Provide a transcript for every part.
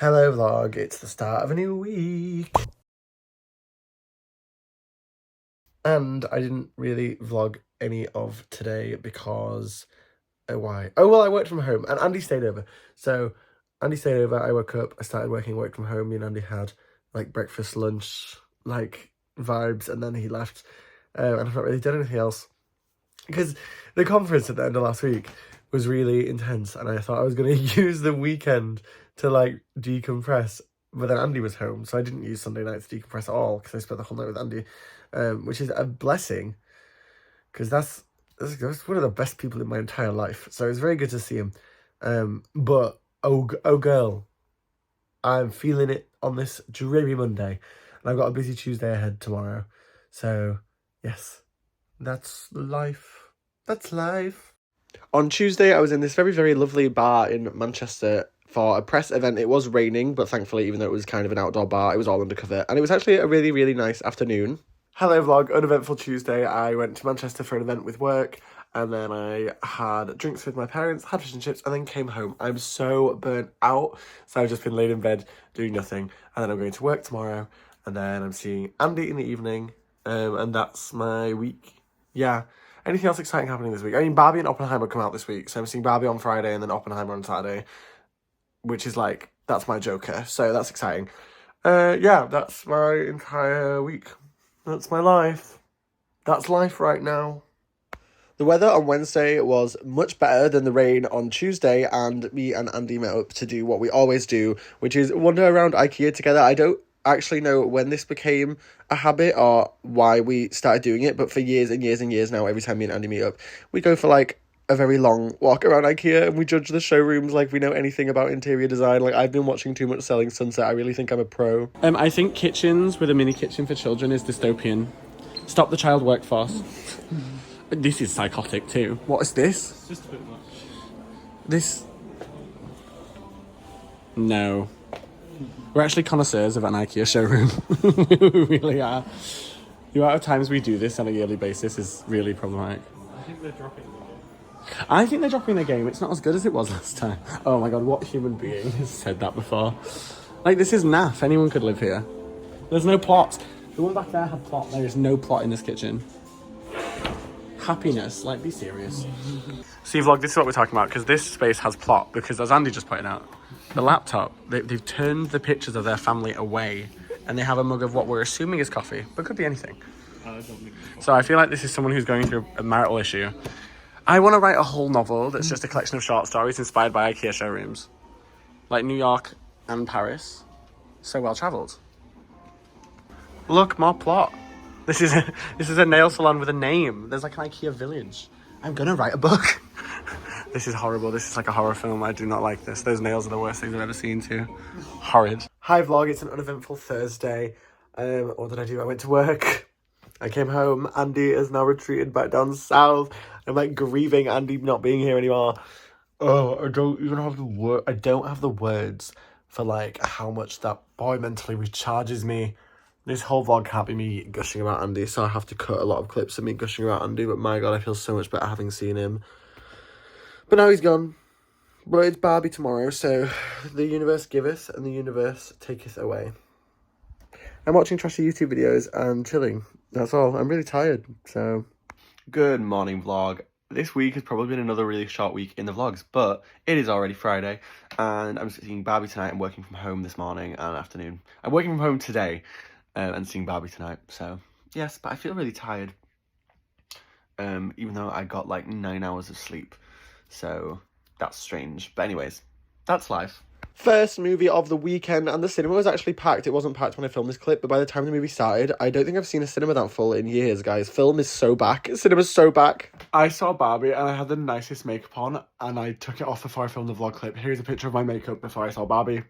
Hello vlog, it's the start of a new week. And I didn't really vlog any of today because, why? Oh, well, I worked from home and Andy stayed over. So Andy stayed over, I woke up, I started work from home. Me and Andy had like breakfast, lunch, like vibes, and then he left. And I've not really done anything else. Because the conference at the end of last week was really intense and I thought I was going to use the weekend to like decompress, but then Andy was home, so I didn't use Sunday night to decompress at all because I spent the whole night with Andy, which is a blessing because that's one of the best people in my entire life, so it was very good to see him. But oh girl, I'm feeling it on this dreary Monday and I've got a busy Tuesday ahead tomorrow, so yes, that's life. That's life. On Tuesday, I was in this very, very lovely bar in Manchester for a press event. It was raining, but thankfully, even though it was kind of an outdoor bar, it was all undercover. And it was actually a really, really nice afternoon. Hello vlog, uneventful Tuesday. I went to Manchester for an event with work, and then I had drinks with my parents, had fish and chips, and then came home. I'm so burnt out, so I've just been laid in bed doing nothing. And then I'm going to work tomorrow, and then I'm seeing Andy in the evening, and that's my week. Yeah. Anything else exciting happening this week? I mean, Barbie and Oppenheimer come out this week, so I'm seeing Barbie on Friday and then Oppenheimer on Saturday, which is like, that's my Joker, so that's exciting. Yeah, that's my entire week. That's my life. That's life right now. The weather on Wednesday was much better than the rain on Tuesday, and me and Andy met up to do what we always do, which is wander around IKEA together. I don't actually know when this became a habit or why we started doing it, but for years and years and years now, every time me and Andy meet up, we go for like a very long walk around IKEA and we judge the showrooms like we know anything about interior design. Like, I've been watching too much Selling Sunset. I really think I'm a pro. I think kitchens with a mini kitchen for children is dystopian. Stop the child workforce. This is psychotic too. What is this? It's just a bit much. This... No. We're actually connoisseurs of an IKEA showroom. We really are. The amount of times we do this on a yearly basis is really problematic. I think they're dropping the game. I think they're dropping the game. It's not as good as it was last time. Oh my god, what human being has said that before? Like, this is naff. Anyone could live here. There's no plot. The one back there had plot. There is no plot in this kitchen. Happiness. Like, be serious. See, vlog, this is what we're talking about, because this space has plot, because as Andy just pointed out, the laptop, they've turned the pictures of their family away, and they have a mug of what we're assuming is coffee, but could be anything. I don't think it's So I feel like this is someone who's going through a marital issue. I want to write a whole novel that's just a collection of short stories inspired by IKEA showrooms. Like New York and Paris. So well travelled. Look, more plot. This is a nail salon with a name. There's like an IKEA village. I'm gonna write a book. This is horrible. This is like a horror film. I do not like this. Those nails are the worst things I've ever seen too. Horrid. Hi vlog, it's an uneventful Thursday. What did I do? I went to work. I came home. Andy is now retreated back down south. I'm like grieving Andy not being here anymore. Oh, I don't even have the word. I don't have the words for like how much that boy mentally recharges me. This whole vlog can't be me gushing about Andy, so I have to cut a lot of clips of me gushing about Andy, but my god, I feel so much better having seen him. But now he's gone. But it's Barbie tomorrow, so the universe giveth and the universe taketh away. I'm watching trashy YouTube videos and chilling. That's all. I'm really tired, so... Good morning, vlog. This week has probably been another really short week in the vlogs, but it is already Friday, and I'm seeing Barbie tonight and working from home this morning and afternoon. I'm working from home today, and seeing Barbie tonight, so yes, but I feel really tired, even though I got like 9 hours of sleep, so that's strange, but anyways, that's life. First movie of the weekend, and the cinema was actually packed. It wasn't packed when I filmed this clip, but by the time the movie started, I don't think I've seen a cinema that full in years, guys. Film is so back. Cinema's so back. I saw Barbie, and I had the nicest makeup on, and I took it off before I filmed the vlog clip. Here's a picture of my makeup before I saw Barbie.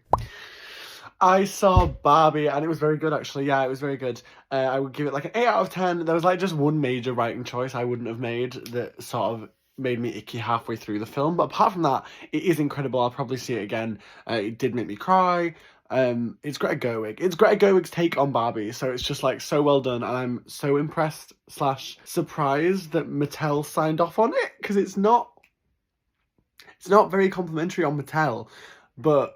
I saw Barbie, and it was very good, actually. Yeah, it was very good. I would give it like an 8 out of 10. There was like just one major writing choice I wouldn't have made that sort of made me icky halfway through the film, but apart from that, it is incredible. I'll probably see it again. It did make me cry. It's Greta Gerwig. It's Greta Gerwig's take on Barbie, so it's just like so well done, and I'm so impressed / surprised that Mattel signed off on it, because it's not very complimentary on Mattel, but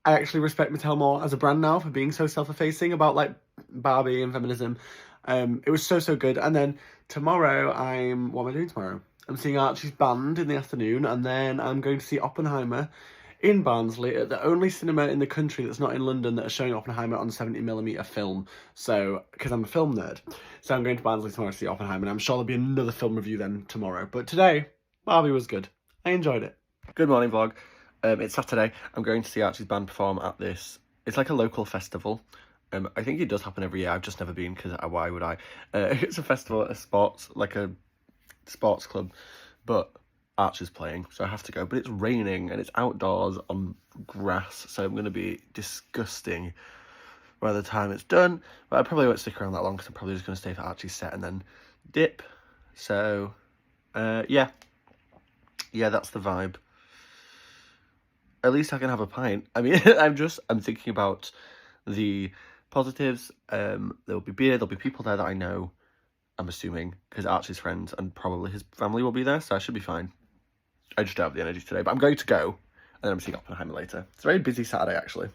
I actually respect Mattel more as a brand now for being so self-effacing about like Barbie and feminism. It was so good. And then tomorrow what am I doing tomorrow? I'm seeing Archie's band in the afternoon, and then I'm going to see Oppenheimer in Barnsley at the only cinema in the country that's not in London that are showing Oppenheimer on 70mm film. So, because I'm a film nerd. So I'm going to Barnsley tomorrow to see Oppenheimer, and I'm sure there'll be another film review then tomorrow. But today, Barbie was good. I enjoyed it. Good morning, vlog. It's Saturday. I'm going to see Archie's band perform at this. It's like a local festival. I think it does happen every year. I've just never been because why would I? It's a festival at a sports club, but Archie's playing, so I have to go. But it's raining and it's outdoors on grass, so I'm going to be disgusting by the time it's done. But I probably won't stick around that long because I'm probably just going to stay for Archie's set and then dip. So, yeah, that's the vibe. At least I can have a pint. I mean, I'm thinking about the positives. There'll be beer, there'll be people there that I know, I'm assuming, because Archie's friends and probably his family will be there, so I should be fine. I just don't have the energy today, but I'm going to go, and then I'm seeing Oppenheimer later. It's a very busy Saturday, actually.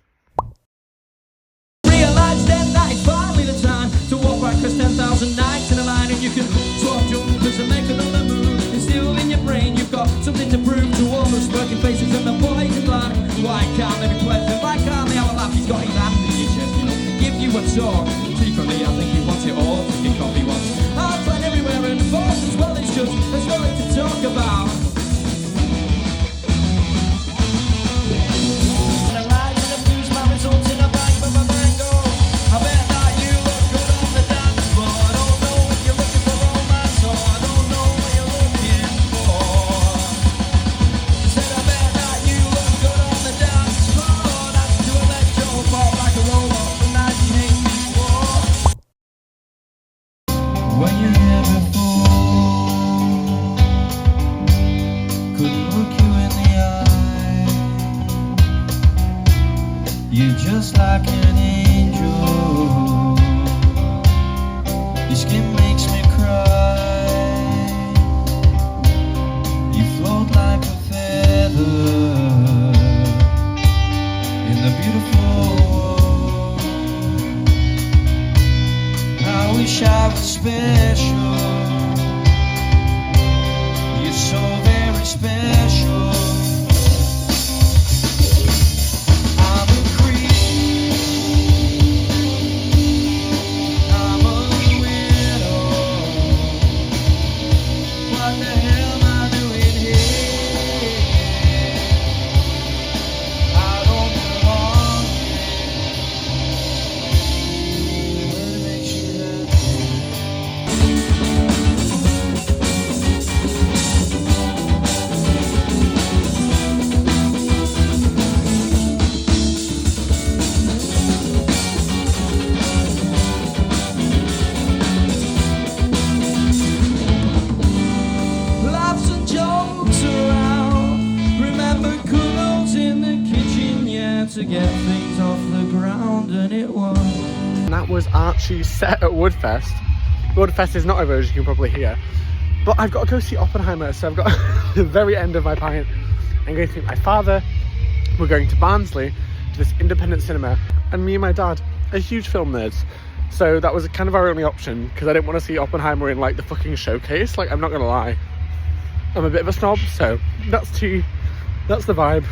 Realize that night, finally the time to walk right across 10,000 nights in a line, and you can swap jumpers and make another move. It's still in your brain, you've got something to prove to all those smirking faces and the boys in black. Why can't they be pleasant? Why can't they have a laugh? He's got his hand in your chest, you know, give you a talk. Secretly, I think he wants it all. Your coffee wants hearts right everywhere and balls as well. It's just there's nothing to talk about. When you're here before, couldn't look you in the eye. You're just like an angel. Your skin makes me cry. You float like a feather in the beautiful world. I wish I was special. You're so very special. I'm a creep. I'm a widow. What the hell am I doing here? I don't belong here. What makes you happy? Laughs and jokes around. Remember cuddles in the kitchen, yeah, to get things off the ground, and it was. And that was Archie's set at Woodfest. Woodfest is not over, as you can probably hear. But I've got to go see Oppenheimer, so I've got the very end of my pint. I'm going to meet my father. We're going to Barnsley, to this independent cinema. And me and my dad are huge film nerds. So that was kind of our only option, because I didn't want to see Oppenheimer in like the fucking showcase. Like, I'm not going to lie. I'm a bit of a snob, so that's the vibe.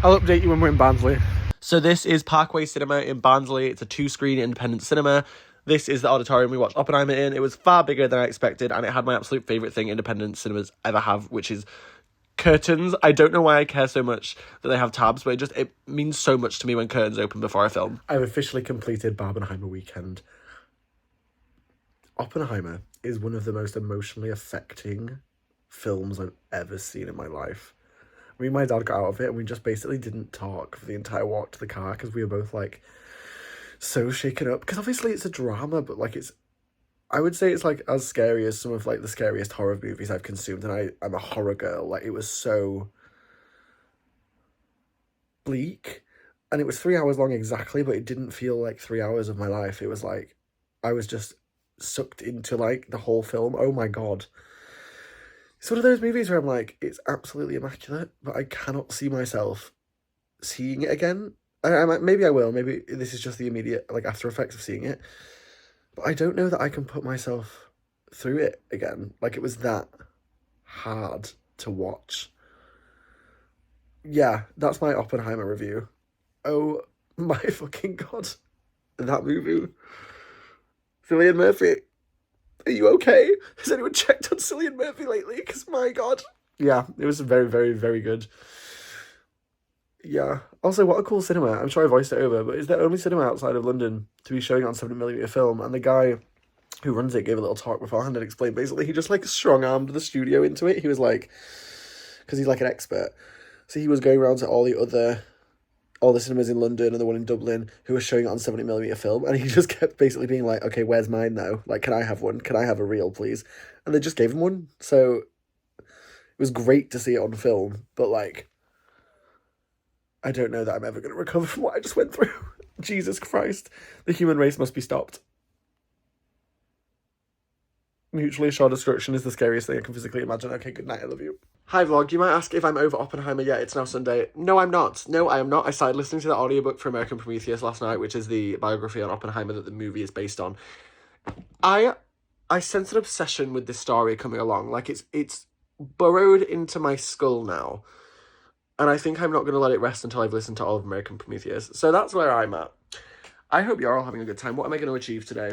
I'll update you when we're in Barnsley. So this is Parkway Cinema in Barnsley. It's a 2-screen independent cinema. This is the auditorium we watched Oppenheimer in. It was far bigger than I expected, and it had my absolute favourite thing independent cinemas ever have, which is curtains. I don't know why I care so much that they have tabs, but it means so much to me when curtains open before a film. I've officially completed Barbenheimer weekend. Oppenheimer is one of the most emotionally affecting films I've ever seen in my life. Me and my dad got out of it and we just basically didn't talk for the entire walk to the car because we were both like so shaken up, because obviously it's a drama, but like I would say it's like as scary as some of like the scariest horror movies I've consumed, and I'm a horror girl. Like, it was so bleak, and it was 3 hours long exactly, but it didn't feel like 3 hours of my life. It was like I was just sucked into like the whole film. Oh my god. It's one of those movies where I'm like, it's absolutely immaculate, but I cannot see myself seeing it again. Maybe I will. Maybe this is just the immediate like after effects of seeing it. But I don't know that I can put myself through it again. Like it was that hard to watch. Yeah, that's my Oppenheimer review. Oh my fucking god. That movie. Cillian Murphy. Are you okay? Has anyone checked on Cillian Murphy lately? Because my god. Yeah, it was very, very, very good. Yeah. Also, what a cool cinema. I'm sure I voiced it over, but it's the only cinema outside of London to be showing it on 7mm film. And the guy who runs it gave a little talk beforehand and explained basically he just like strong-armed the studio into it. He was like, because he's like an expert. So he was going around to all the cinemas in London and the one in Dublin who were showing it on 70mm film, and he just kept basically being like, okay, where's mine now? Like, can I have one? Can I have a reel, please? And they just gave him one. So it was great to see it on film, but like, I don't know that I'm ever going to recover from what I just went through. Jesus Christ. The human race must be stopped. Mutually assured destruction is the scariest thing I can physically imagine. Okay, good night, I love you. Hi vlog, you might ask if I'm over Oppenheimer yet. It's now Sunday. No, I'm not. No, I am not. I started listening to the audiobook for American Prometheus last night, which is the biography on Oppenheimer that the movie is based on. I sense an obsession with this story coming along. Like, it's burrowed into my skull now. And I think I'm not going to let it rest until I've listened to all of American Prometheus. So that's where I'm at. I hope you're all having a good time. What am I going to achieve today?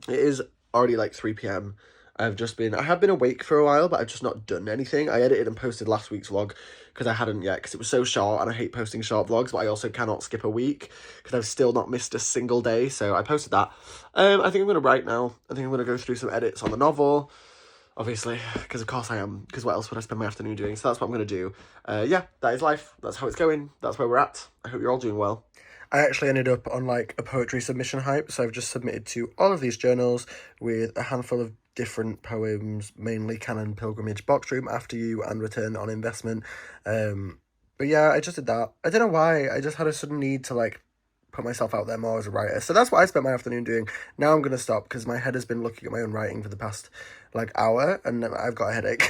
It is already like 3 p.m. I have been awake for a while, but I've just not done anything. I edited and posted last week's vlog because I hadn't yet, because it was so short, and I hate posting short vlogs, but I also cannot skip a week because I've still not missed a single day, so I posted that. I think I'm going to write now. I think I'm going to go through some edits on the novel, obviously, because of course I am, because what else would I spend my afternoon doing? So that's what I'm going to do. Yeah, that is life. That's how it's going. That's where we're at. I hope you're all doing well. I actually ended up on like a poetry submission hype, so I've just submitted to all of these journals with a handful of different poems, mainly Canon, Pilgrimage, Box Room, After You, and Return on Investment. But yeah, I just did that. I don't know why, I just had a sudden need to like put myself out there more as a writer. So that's what I spent my afternoon doing. Now I'm going to stop because my head has been looking at my own writing for the past like hour and I've got a headache.